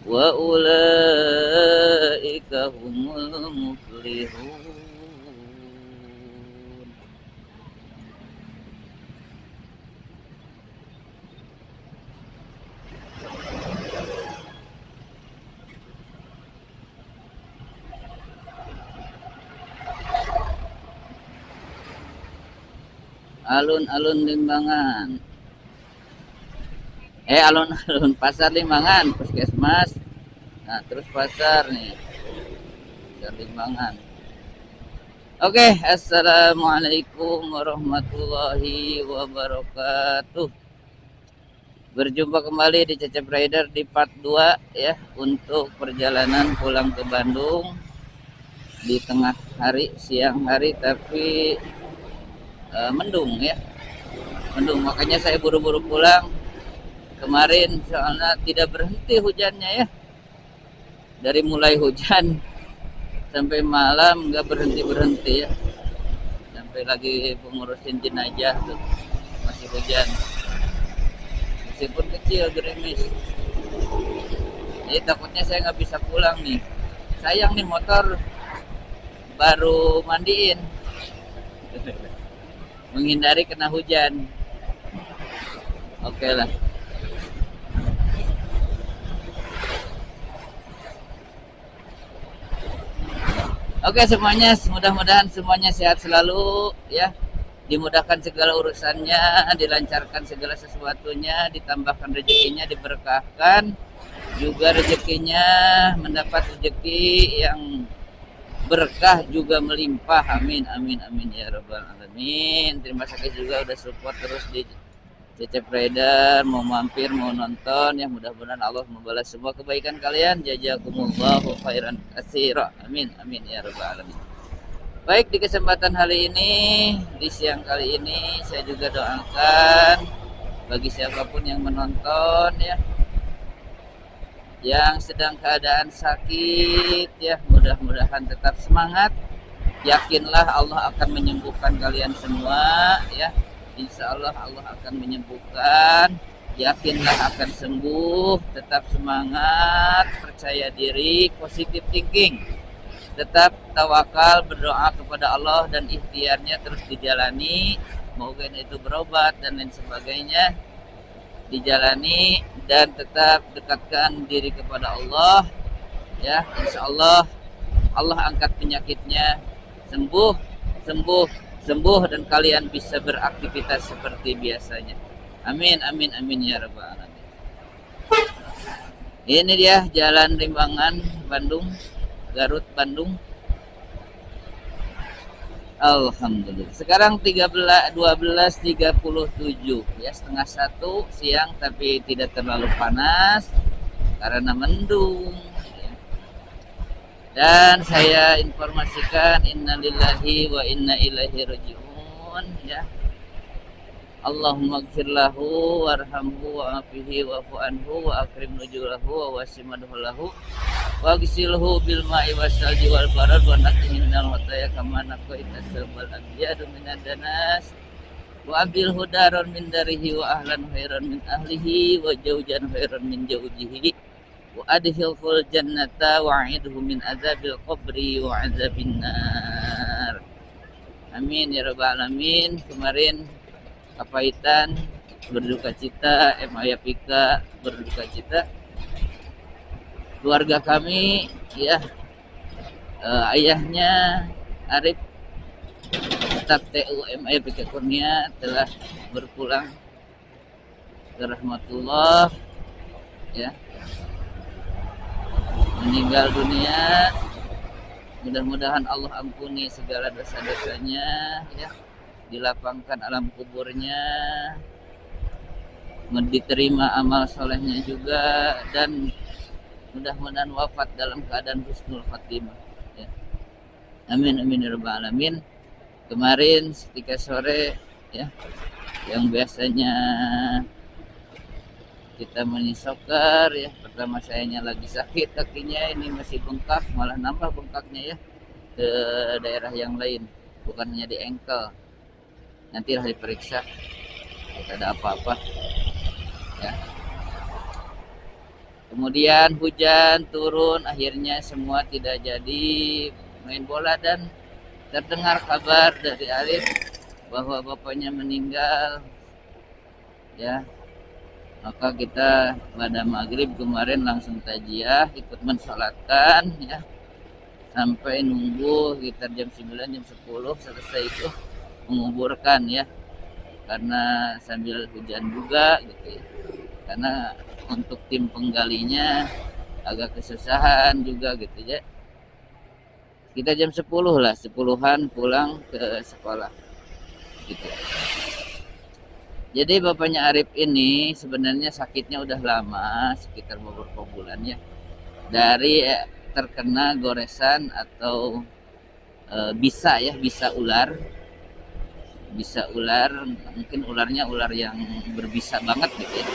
wa ulaika humul muflihun. Alun-alun Limbangan. Alun-alun pasar Limbangan, puskesmas. Nah, terus pasar nih, pasar Limbangan. Oke, assalamualaikum warahmatullahi wabarakatuh. Berjumpa kembali di Cecep Rider di part 2 ya, untuk perjalanan pulang ke Bandung di tengah hari, siang hari, tapi mendung ya, mendung. Makanya saya buru-buru pulang kemarin soalnya tidak berhenti hujannya ya. Dari mulai hujan sampai malam nggak berhenti-berhenti ya. Sampai lagi pengurusin jenazah tuh masih hujan. Meskipun kecil gerimis. Jadi takutnya saya nggak bisa pulang nih. Sayang nih motor baru mandiin. Menghindari kena hujan. Oke lah. Oke semuanya, mudah-mudahan semuanya sehat selalu ya. Dimudahkan segala urusannya, dilancarkan segala sesuatunya, ditambahkan rezekinya, diberkahkan juga rezekinya, mendapat rezeki yang berkah juga melimpah. Amin amin amin ya rabbal alamin. Terima kasih juga udah support terus di Cecep Rider, mau mampir, mau nonton ya. Mudah-mudahan Allah membalas semua kebaikan kalian. Jazakumullahu khairan katsira. Amin amin ya rabbal alamin. Baik, di kesempatan hari ini, di siang kali ini, saya juga doakan bagi siapapun yang menonton ya, yang sedang keadaan sakit ya, mudah-mudahan tetap semangat. Yakinlah Allah akan menyembuhkan kalian semua ya. Insya Allah Allah akan menyembuhkan. Yakinlah akan sembuh. Tetap semangat, percaya diri, positive thinking. Tetap tawakal, berdoa kepada Allah dan ikhtiarnya terus dijalani. Mungkin itu berobat dan lain sebagainya, dijalani dan tetap dekatkan diri kepada Allah ya. Insya Allah Allah angkat penyakitnya, sembuh sembuh sembuh dan kalian bisa beraktivitas seperti biasanya. Amin amin amin ya rabbal alamin. Ini dia Jalan Limbangan Bandung, Garut Bandung. Alhamdulillah. Sekarang 12:37 ya, setengah satu siang, tapi tidak terlalu panas karena mendung. Dan saya informasikan innalillahi wa inna ilaihi rajiun ya. Allahumma gfir lahu warhamhu wa'afihi wa'fu anhu wa akrim nujulahu wa wasimadhu lahu wa gsilhu bil ma'i wasalji wal barad wa naqihi minal khataya kama naqaita sabal abyadu minad danas wa abil hudaron min darihi wa ahlan khairan min ahlihi wa jaujan khairan min jaujihi wa adkhilhul jannata wa a'idhu min azabil qabri wa azabin nar. Amin ya rabbal alamin. Kemarin Kapaitan berduka cita, Ayapika berduka cita. Keluarga kami ya, ayahnya Arif Staf TU Ayapika Kurnia telah berpulang ke rahmatullah ya, meninggal dunia. Mudah-mudahan Allah ampuni segala dosa-dosanya ya, dilapangkan alam kuburnya, diterima amal solehnya juga, dan mudah-mudahan wafat dalam keadaan husnul khatimah ya. Amin amin ya rabbal alamin. Kemarin ketika sore ya, yang biasanya kita menisokar ya, pertama sayanya lagi sakit kakinya, ini masih bengkak, malah nambah bengkaknya ya ke daerah yang lain, bukan hanya di engkel. Nantilah diperiksa tidak ada apa-apa ya. Kemudian hujan turun, akhirnya semua tidak jadi main bola dan terdengar kabar dari Arif bahwa bapaknya meninggal, ya. Maka kita pada maghrib kemarin langsung tajiah, ikut mensolatkan, ya, sampai nunggu sekitar jam 9 jam 10 selesai itu menguburkan, ya, karena sambil hujan juga gitu ya, karena untuk tim penggalinya agak kesusahan juga gitu ya. Kita jam 10 lah, 10-an pulang ke sekolah gitu. Jadi bapaknya Arif ini sebenarnya sakitnya udah lama, sekitar beberapa bulan ya, dari terkena goresan atau bisa ular, mungkin ularnya ular yang berbisa banget gitu ya,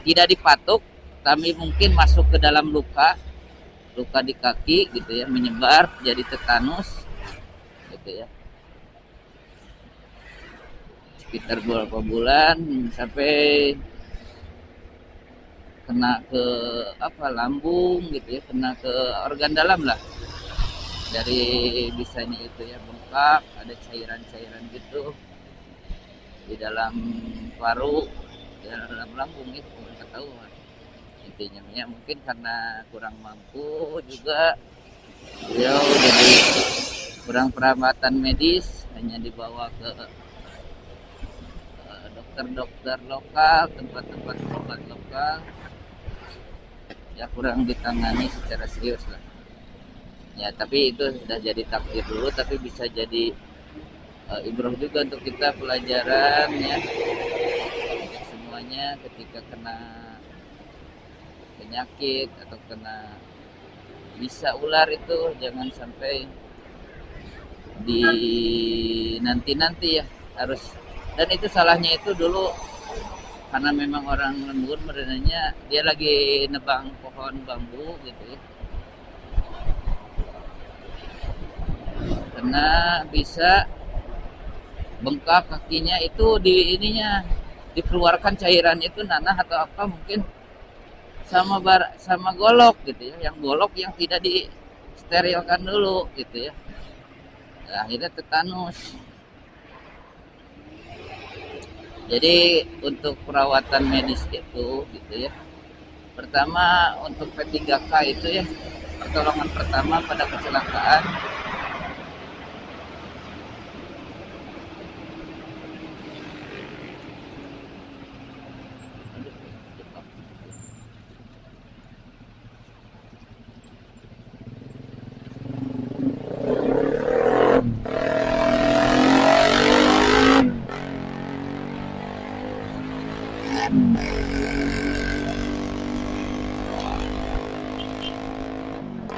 tidak dipatuk tapi mungkin masuk ke dalam luka di kaki gitu ya, menyebar jadi tetanus gitu ya, sekitar beberapa bulan sampai kena ke lambung gitu ya, kena ke organ dalam lah dari bisanya itu ya, bengkak, ada cairan-cairan gitu di dalam paru, di dalam lambung itu nggak tahu intinya ya, mungkin karena kurang mampu juga beliau, jadi kurang perawatan medis, hanya dibawa ke dokter-dokter lokal, tempat-tempat obat lokal, ya kurang ditangani secara serius lah ya. Tapi itu sudah jadi takdir dulu, tapi bisa jadi ibrah juga untuk kita, pelajaran ya, semuanya ketika kena penyakit atau kena bisa ular itu jangan sampai di nanti ya, harus. Dan itu salahnya itu dulu karena memang orang lembur merenanya, dia lagi nebang pohon bambu gitu ya, karena bisa bengkak kakinya itu, di ininya dikeluarkan cairan itu, nanah atau apa mungkin, sama golok gitu ya, yang golok yang tidak disterilkan dulu gitu ya, nah, akhirnya tetanus. Jadi untuk perawatan medis itu gitu ya, pertama untuk P3K itu ya, pertolongan pertama pada kecelakaan.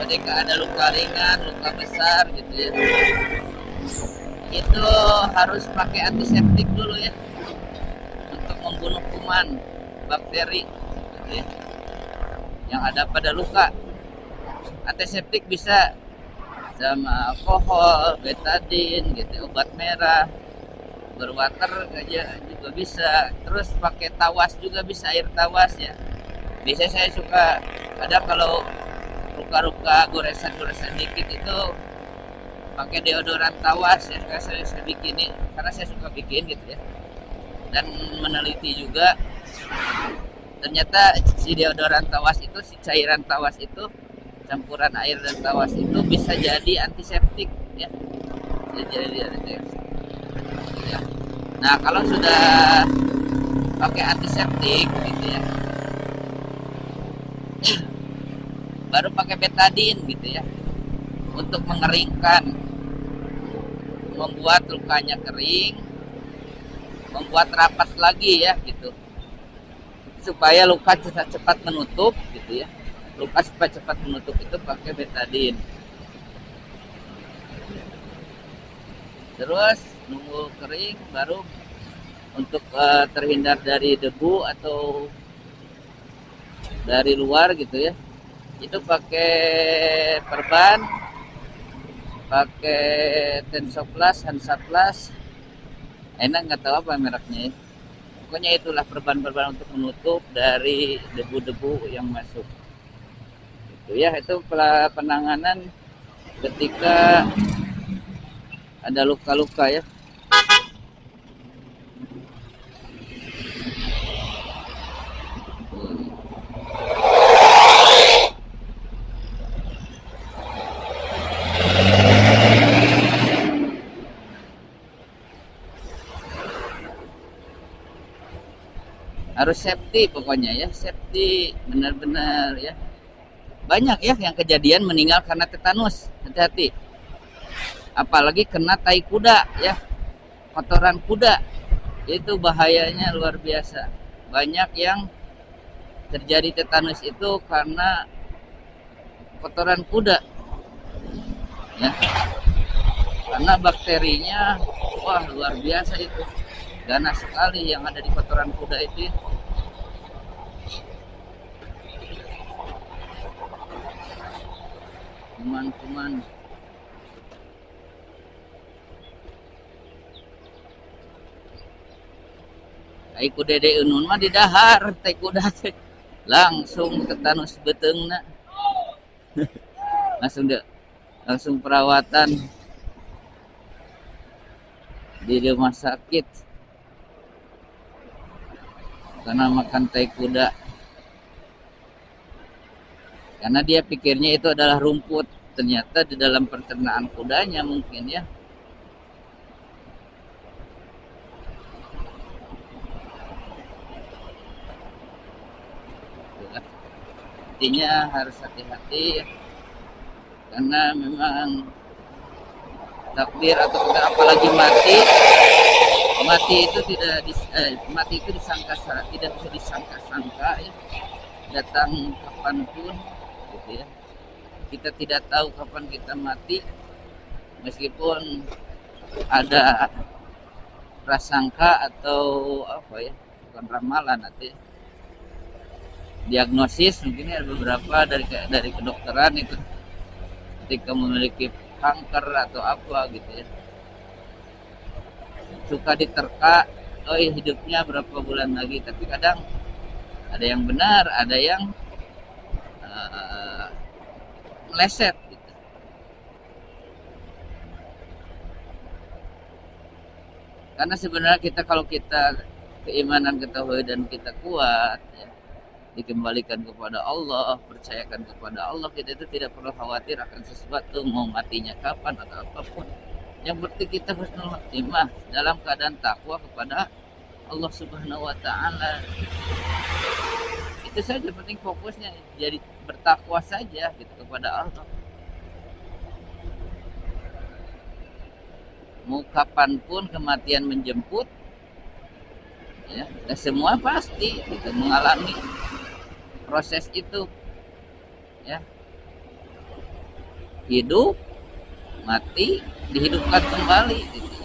Ketika ada luka ringan, luka besar gitu ya, itu harus pakai antiseptik dulu ya, untuk membunuh kuman, bakteri gitu ya, yang ada pada luka. Antiseptik bisa sama alkohol, betadine gitu, obat merah, berwater aja juga bisa. Terus pakai tawas juga bisa, air tawas ya. Biasanya saya suka, ada kalau luka-luka goresan-goresan dikit itu pakai deodoran tawas ya, saya bikin ini karena saya suka bikin gitu ya. Dan meneliti juga, ternyata si deodoran tawas itu, si cairan tawas itu, campuran air dan tawas itu bisa jadi antiseptik ya, bisa jadi antiseptik ya. Nah kalau sudah pakai antiseptik gitu ya, baru pakai betadine gitu ya, untuk mengeringkan, membuat lukanya kering, membuat rapat lagi ya gitu, supaya luka cepat menutup gitu ya. Luka cepat menutup itu pakai betadine. Terus nunggu kering, baru untuk terhindar dari debu atau dari luar gitu ya, itu pakai perban, pakai Tensoplas, Hansaplas, enak nggak tahu apa mereknya ya. pokoknya itulah perban-perban untuk menutup dari debu-debu yang masuk. Itu ya, itu penanganan ketika ada luka-luka ya. Harus safety pokoknya ya, safety benar-benar ya. Banyak ya yang kejadian meninggal karena tetanus, hati-hati. Apalagi kena tai kuda ya, kotoran kuda, itu bahayanya luar biasa. Banyak yang terjadi tetanus itu karena kotoran kuda ya, karena bakterinya wah luar biasa itu, ganas sekali yang ada di kotoran kuda itu. Kuman-kuman. Aiku dede unun mah di dahar teh kuda teh langsung tetanus beteungna. langsung perawatan di rumah sakit karena makan tai kuda. Karena dia pikirnya itu adalah rumput, ternyata di dalam pencernaan kudanya mungkin ya. Intinya harus hati-hati karena memang takdir atau apalagi mati itu mati itu tidak bisa disangka-sangka ya, datang kapanpun gitu ya. Kita tidak tahu kapan kita mati, meskipun ada prasangka atau apa ya, bukan ramalan nanti diagnosis mungkin ada beberapa dari kedokteran itu ketika memiliki kanker atau apa gitu ya, suka diterka oh hidupnya berapa bulan lagi, tapi kadang ada yang benar, ada yang meleset gitu. Karena sebenarnya kita kalau kita keimanan ketahui dan kita kuat ya, dikembalikan kepada Allah, percayakan kepada Allah, kita itu tidak perlu khawatir akan sesuatu, mau matinya kapan atau apapun. Yang penting kita husnul khotimah dalam keadaan takwa kepada Allah Subhanahu wa taala. Itu saja, penting fokusnya jadi bertakwa saja gitu kepada Allah. Mau kapanpun kematian menjemput ya, semua pasti kita mengalami proses itu ya, hidup mati dihidupkan kembali gitu.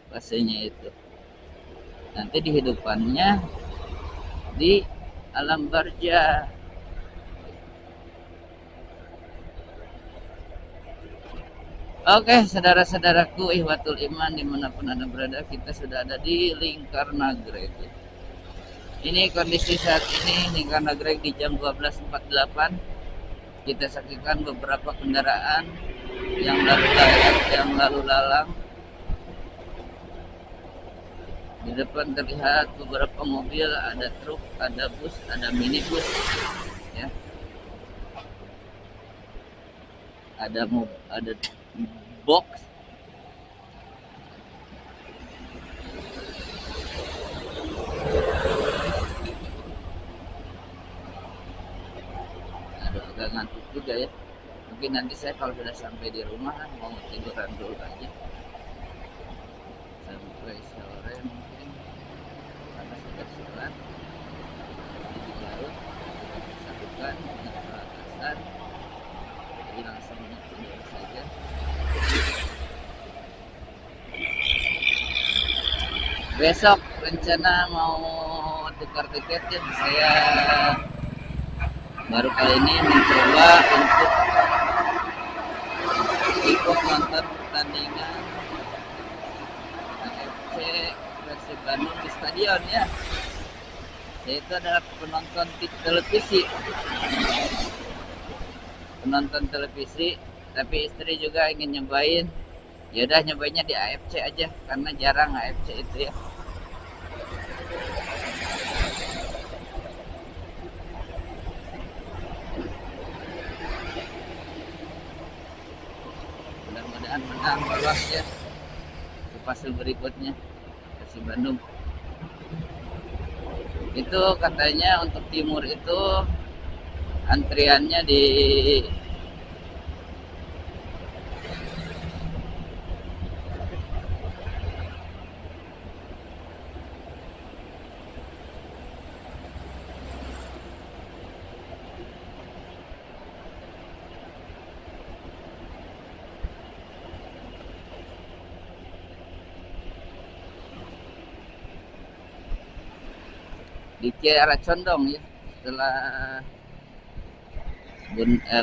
Fasenya itu nanti dihidupannya di alam barzah. Oke, saudara-saudaraku ihwatul iman dimanapun anda berada, kita sudah ada di Lingkar Nagreg. Ini kondisi saat ini Lingkar Nagreg di jam 12.48. Kita saksikan beberapa kendaraan yang lalu lalang. Di depan terlihat beberapa mobil, ada truk, ada bus, ada minibus, ya. Ada box. Agak ngantuk juga ya. Mungkin nanti saya kalau sudah sampai di rumah mau tiduran dulu aja sampai sore mungkin, karena sudah sholat di Garut disatukan dengan sholat asar, jadi langsung tidur saja. Besok rencana mau tukar tiket ya, saya baru kali ini mencoba untuk ikut nonton pertandingan Bandung di stadion ya. Yaitu adalah penonton televisi. Penonton televisi, tapi istri juga ingin nyobain. Ya udah nyobainnya di AFC aja karena jarang AFC itu ya. Mudah-mudahan menang lolos ya ke fase berikutnya Persib Bandung. Itu katanya untuk timur itu antriannya di Kiara Condong ya, setelah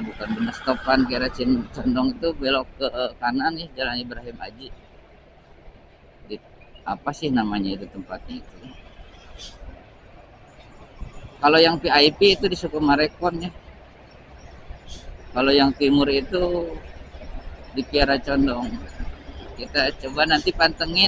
bukan Bunda Stopan, Kiara Condong itu belok ke kanan ya, Jalan Ibrahim Haji. Apa sih namanya itu tempatnya itu? Kalau yang VIP itu di Sukumarekon ya. Kalau yang timur itu di Kiara Condong. Kita coba nanti pantengin